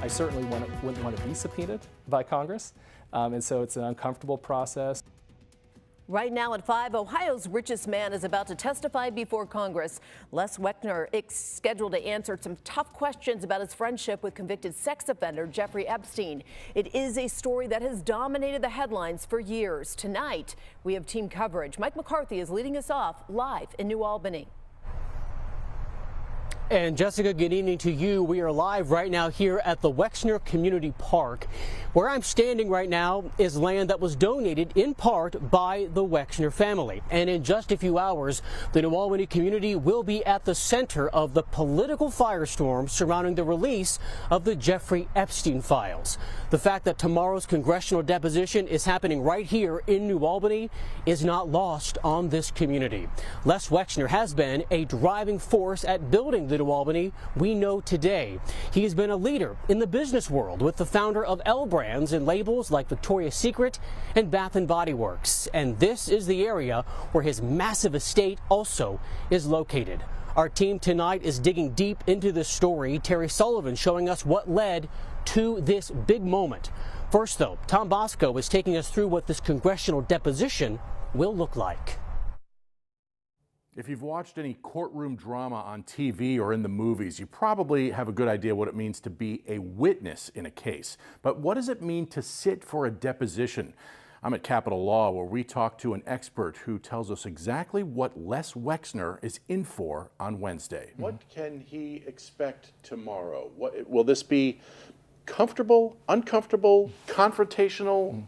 I certainly wouldn't want to be subpoenaed by Congress, and so it's an uncomfortable process. Right now at 5, Ohio's richest man is about to testify before Congress. Les Wexner is scheduled to answer some tough questions about his friendship with convicted sex offender Jeffrey Epstein. It is a story that has dominated the headlines for years. Tonight, we have team coverage. Mike McCarthy is leading us off live in New Albany. And Jessica, good evening to you. We are live right now here at the Wexner Community Park. Where I'm standing right now is land that was donated in part by the Wexner family. And in just a few hours, the New Albany community will be at the center of the political firestorm surrounding the release of the Jeffrey Epstein files. The fact that tomorrow's congressional deposition is happening right here in New Albany is not lost on this community. Les Wexner has been a driving force at building the New Albany we know today. He has been a leader in the business world with the founder of L Brands and labels like Victoria's Secret and Bath & Body Works. And this is the area where his massive estate also is located. Our team tonight is digging deep into this story. Terry Sullivan showing us what led to this big moment. First, though, Tom Bosco is taking us through what this congressional deposition will look like. If you've watched any courtroom drama on TV or in the movies, you probably have a good idea what it means to be a witness in a case. But what does it mean to sit for a deposition? I'm at Capitol Law, where we talk to an expert who tells us exactly what Les Wexner is in for on Wednesday. What can he expect tomorrow? Will this be comfortable, uncomfortable, confrontational,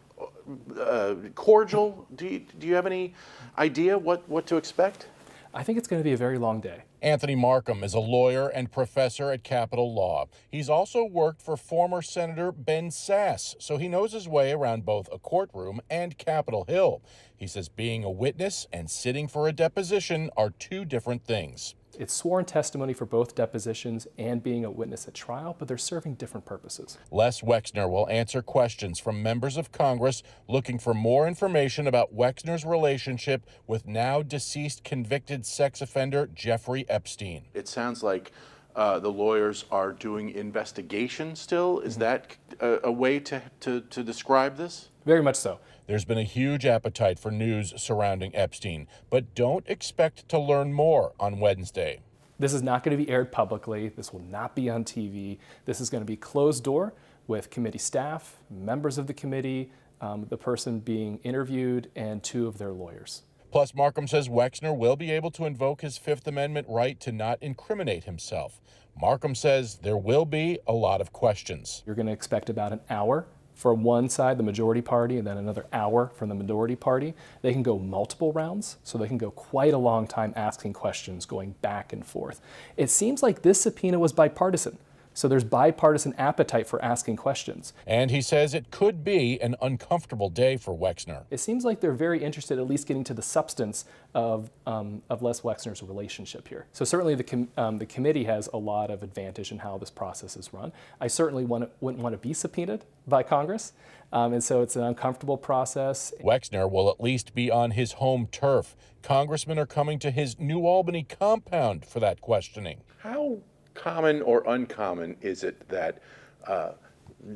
cordial? Do you have any idea what to expect? I think it's going to be a very long day. Anthony Markham is a lawyer and professor at Capitol Law. He's also worked for former Senator Ben Sasse, so he knows his way around both a courtroom and Capitol Hill. He says being a witness and sitting for a deposition are two different things. It's sworn testimony for both depositions and being a witness at trial, but they're serving different purposes. Les Wexner will answer questions from members of Congress looking for more information about Wexner's relationship with now deceased convicted sex offender Jeffrey Epstein. It sounds like the lawyers are doing investigation still. Is that a way to describe this? Very much so. There's been a huge appetite for news surrounding Epstein, but don't expect to learn more on Wednesday. This is not going to be aired publicly. This will not be on TV. This is going to be closed door with committee staff, members of the committee, the person being interviewed, and two of their lawyers. Plus, Markham says Wexner will be able to invoke his Fifth Amendment right to not incriminate himself. Markham says there will be a lot of questions. You're going to expect about an hour from one side, the majority party, and then another hour from the minority party. They can go multiple rounds, so they can go quite a long time asking questions, going back and forth. It seems like this subpoena was bipartisan. So there's bipartisan appetite for asking questions. And he says it could be an uncomfortable day for Wexner. It seems like they're very interested at least getting to the substance of Les Wexner's relationship here. So certainly the committee has a lot of advantage in how this process is run. I certainly wouldn't want to be subpoenaed by Congress, and so it's an uncomfortable process. Wexner will at least be on his home turf. Congressmen are coming to his New Albany compound for that questioning. How common or uncommon is it that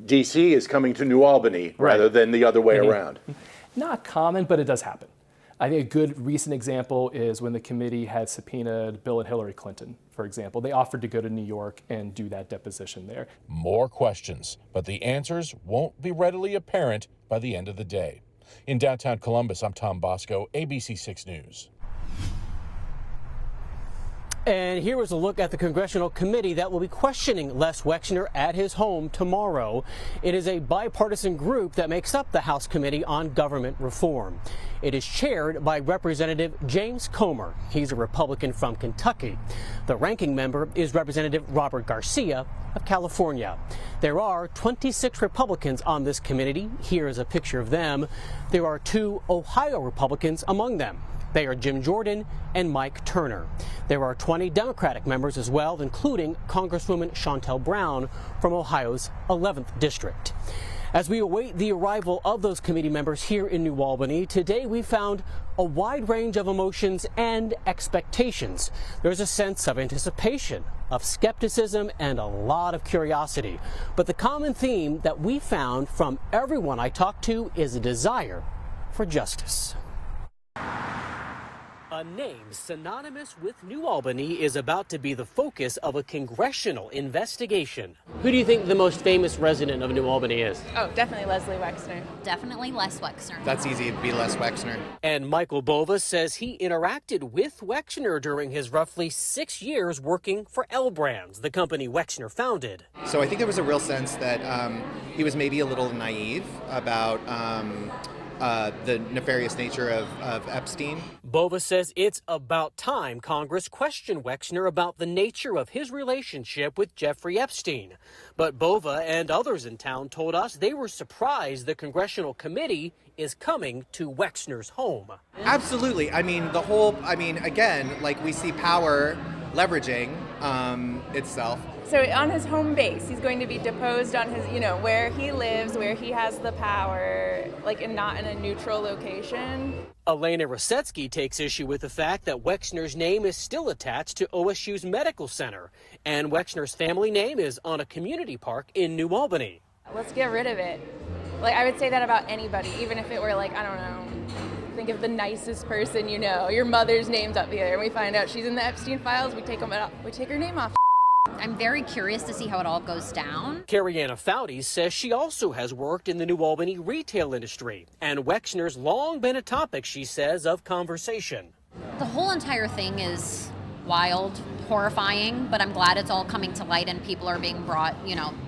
D.C. is coming to New Albany rather than the other way around? Not common, but it does happen. I think a good recent example is when the committee had subpoenaed Bill and Hillary Clinton, for example. They offered to go to New York and do that deposition there. More questions, but the answers won't be readily apparent by the end of the day. In downtown Columbus, I'm Tom Bosco, ABC 6 News. And here is a look at the congressional committee that will be questioning Les Wexner at his home tomorrow. It is a bipartisan group that makes up the House Committee on Government Reform. It is chaired by Representative James Comer. He's a Republican from Kentucky. The ranking member is Representative Robert Garcia of California. There are 26 Republicans on this committee. Here is a picture of them. There are 2 Ohio Republicans among them. They are Jim Jordan and Mike Turner. There are 20 Democratic members as well, including Congresswoman Shontel Brown from Ohio's 11th District. As we await the arrival of those committee members here in New Albany, today we found a wide range of emotions and expectations. There's a sense of anticipation, of skepticism, and a lot of curiosity. But the common theme that we found from everyone I talked to is a desire for justice. A name synonymous with New Albany is about to be the focus of a congressional investigation. Who do you think the most famous resident of New Albany is? Oh, definitely Leslie Wexner. Definitely Les Wexner. That's easy, it'd be Les Wexner. And Michael Bova says he interacted with Wexner during his roughly 6 years working for L Brands, the company Wexner founded. So I think there was a real sense that he was maybe a little naive about the nefarious nature of Epstein. Bova says it's about time Congress questioned Wexner about the nature of his relationship with Jeffrey Epstein. But Bova and others in town told us they were surprised the Congressional committee is coming to Wexner's home. Absolutely. Again, like we see power leveraging itself. So on his home base, he's going to be deposed on his, where he lives, where he has the power, and not in a neutral location. Elena Rosetsky takes issue with the fact that Wexner's name is still attached to OSU's medical center, and Wexner's family name is on a community park in New Albany. Let's get rid of it. I would say that about anybody, even if it were think of the nicest person your mother's name's up here, and we find out she's in the Epstein files, we take her name off. I'm very curious to see how it all goes down. Carrie-Anna Foudy says she also has worked in the New Albany retail industry, and Wexner's long been a topic, she says, of conversation. The whole entire thing is wild, horrifying, but I'm glad it's all coming to light and people are being brought,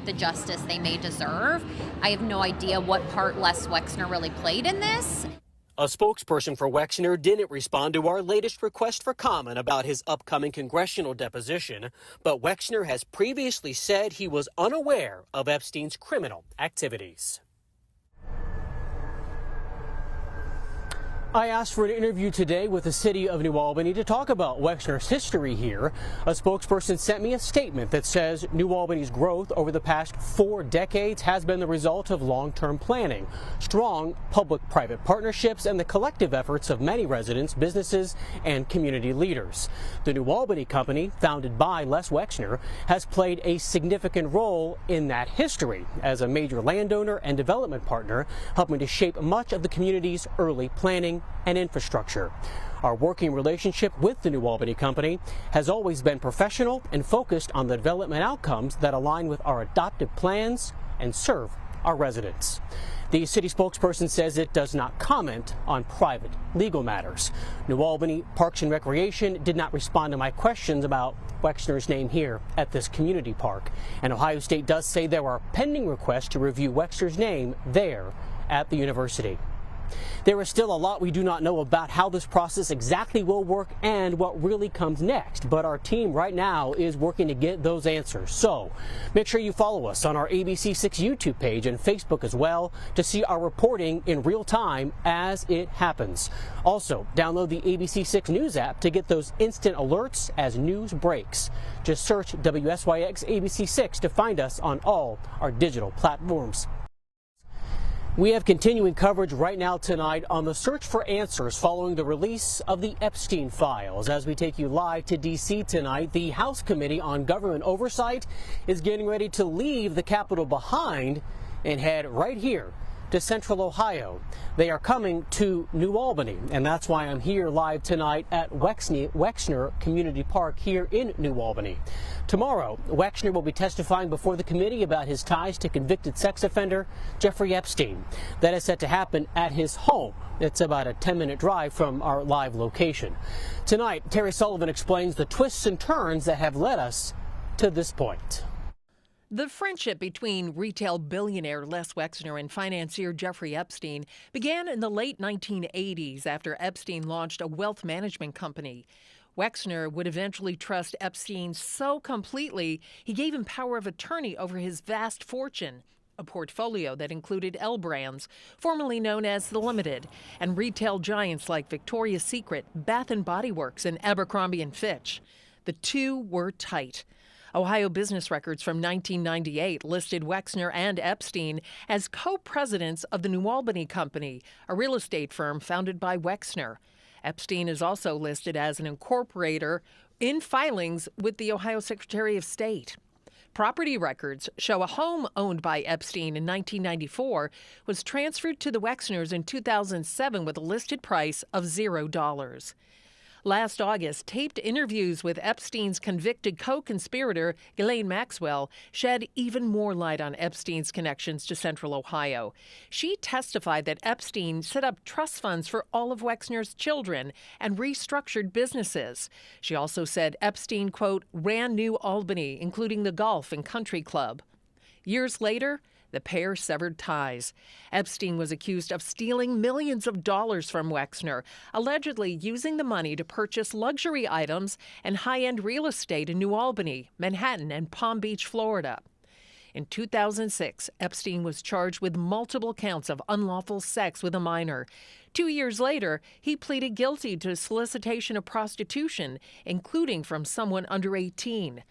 the justice they may deserve. I have no idea what part Les Wexner really played in this. A spokesperson for Wexner didn't respond to our latest request for comment about his upcoming congressional deposition, but Wexner has previously said he was unaware of Epstein's criminal activities. I asked for an interview today with the city of New Albany to talk about Wexner's history here. A spokesperson sent me a statement that says New Albany's growth over the past 4 decades has been the result of long-term planning, strong public-private partnerships, and the collective efforts of many residents, businesses, and community leaders. The New Albany company, founded by Les Wexner, has played a significant role in that history as a major landowner and development partner, helping to shape much of the community's early planning and infrastructure. Our working relationship with the New Albany company has always been professional and focused on the development outcomes that align with our adoptive plans and serve our residents. The city spokesperson says it does not comment on private legal matters. New Albany Parks and Recreation did not respond to my questions about Wexner's name here at this community park. And Ohio State does say there are pending requests to review Wexner's name there at the university. There is still a lot we do not know about how this process exactly will work and what really comes next, but our team right now is working to get those answers. So make sure you follow us on our ABC6 YouTube page and Facebook as well to see our reporting in real time as it happens. Also, download the ABC6 News app to get those instant alerts as news breaks. Just search WSYX ABC6 to find us on all our digital platforms. We have continuing coverage right now tonight on the search for answers following the release of the Epstein files. As we take you live to D.C. tonight, the House Committee on Government Oversight is getting ready to leave the Capitol behind and head right here to Central Ohio. They are coming to New Albany, and that's why I'm here live tonight at Wexner Community Park here in New Albany. Tomorrow, Wexner will be testifying before the committee about his ties to convicted sex offender Jeffrey Epstein. That is set to happen at his home. It's about a 10-minute drive from our live location. Tonight, Terry Sullivan explains the twists and turns that have led us to this point. The friendship between retail billionaire Les Wexner and financier Jeffrey Epstein began in the late 1980s after Epstein launched a wealth management company. Wexner would eventually trust Epstein so completely he gave him power of attorney over his vast fortune, a portfolio that included L Brands, formerly known as The Limited, and retail giants like Victoria's Secret, Bath & Body Works, and Abercrombie & Fitch. The two were tight. Ohio business records from 1998 listed Wexner and Epstein as co-presidents of the New Albany Company, a real estate firm founded by Wexner. Epstein is also listed as an incorporator in filings with the Ohio Secretary of State. Property records show a home owned by Epstein in 1994 was transferred to the Wexners in 2007 with a listed price of $0. Last August, taped interviews with Epstein's convicted co-conspirator, Ghislaine Maxwell, shed even more light on Epstein's connections to Central Ohio. She testified that Epstein set up trust funds for all of Wexner's children and restructured businesses. She also said Epstein, quote, ran New Albany, including the golf and country club. Years later, the pair severed ties. Epstein was accused of stealing millions of dollars from Wexner, allegedly using the money to purchase luxury items and high-end real estate in New Albany, Manhattan, and Palm Beach, Florida. In 2006, Epstein was charged with multiple counts of unlawful sex with a minor. 2 years later, he pleaded guilty to solicitation of prostitution, including from someone under 18.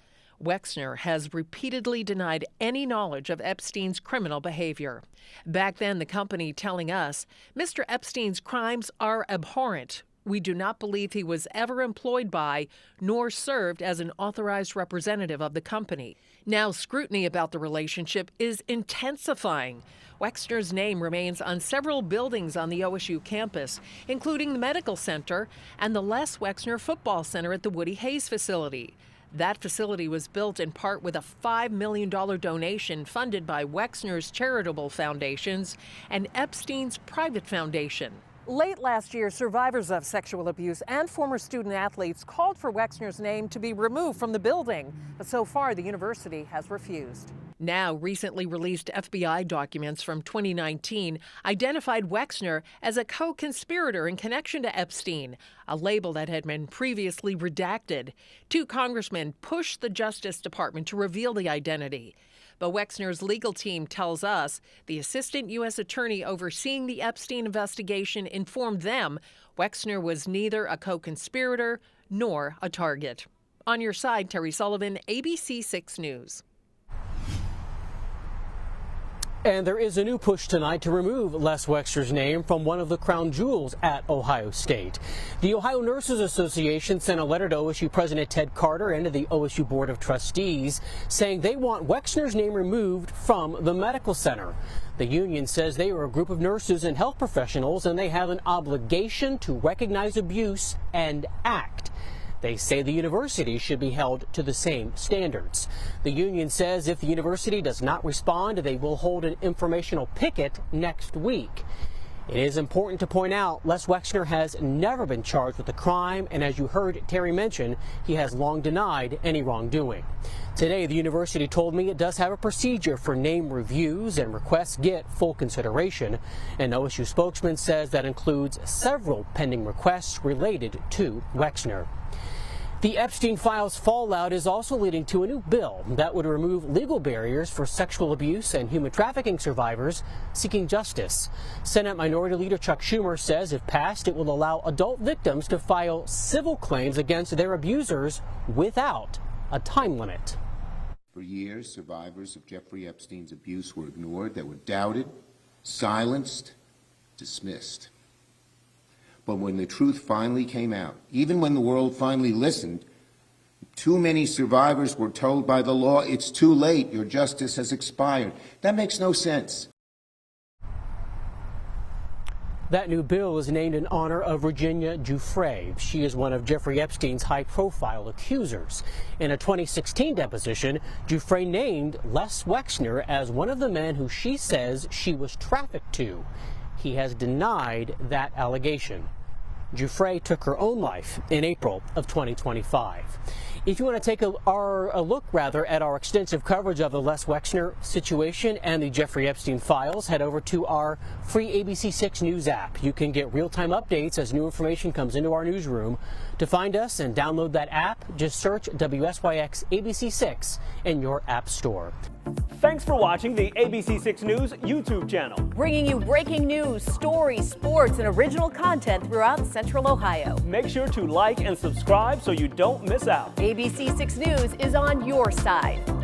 Wexner has repeatedly denied any knowledge of Epstein's criminal behavior. Back then, the company telling us, Mr. Epstein's crimes are abhorrent. We do not believe he was ever employed by nor served as an authorized representative of the company. Now, scrutiny about the relationship is intensifying. Wexner's name remains on several buildings on the OSU campus, including the medical center and the Les Wexner Football Center at the Woody Hayes facility. That facility was built in part with a $5 million donation funded by Wexner's charitable foundations and Epstein's private foundation. Late last year, survivors of sexual abuse and former student athletes called for Wexner's name to be removed from the building. But so far, the university has refused. Now, recently released FBI documents from 2019 identified Wexner as a co-conspirator in connection to Epstein, a label that had been previously redacted. 2 congressmen pushed the Justice Department to reveal the identity. But Wexner's legal team tells us the assistant U.S. attorney overseeing the Epstein investigation informed them Wexner was neither a co-conspirator nor a target. On your side, Terry Sullivan, ABC 6 News. And there is a new push tonight to remove Les Wexner's name from one of the crown jewels at Ohio State. The Ohio Nurses Association sent a letter to OSU President Ted Carter and to the OSU Board of Trustees saying they want Wexner's name removed from the medical center. The union says they are a group of nurses and health professionals and they have an obligation to recognize abuse and act. They say the university should be held to the same standards. The union says if the university does not respond, they will hold an informational picket next week. It is important to point out Les Wexner has never been charged with a crime, and as you heard Terry mention, he has long denied any wrongdoing. Today, the university told me it does have a procedure for name reviews and requests get full consideration. An OSU spokesman says that includes several pending requests related to Wexner. The Epstein files fallout is also leading to a new bill that would remove legal barriers for sexual abuse and human trafficking survivors seeking justice. Senate Minority Leader Chuck Schumer says if passed, it will allow adult victims to file civil claims against their abusers without a time limit. For years, survivors of Jeffrey Epstein's abuse were ignored. They were doubted, silenced, dismissed. But when the truth finally came out, even when the world finally listened, too many survivors were told by the law, it's too late, your justice has expired. That makes no sense. That new bill is named in honor of Virginia Giuffre. She is one of Jeffrey Epstein's high-profile accusers. In a 2016 deposition, Giuffre named Les Wexner as one of the men who she says she was trafficked to. He has denied that allegation. Giuffre took her own life in April of 2025. If you want to take a look at our extensive coverage of the Les Wexner situation and the Jeffrey Epstein files, head over to our free ABC 6 News app. You can get real-time updates as new information comes into our newsroom. To find us and download that app, just search WSYX ABC 6 in your app store. Thanks for watching the ABC6 News YouTube channel. Bringing you breaking news, stories, sports, and original content throughout Central Ohio. Make sure to like and subscribe so you don't miss out. ABC6 News is on your side.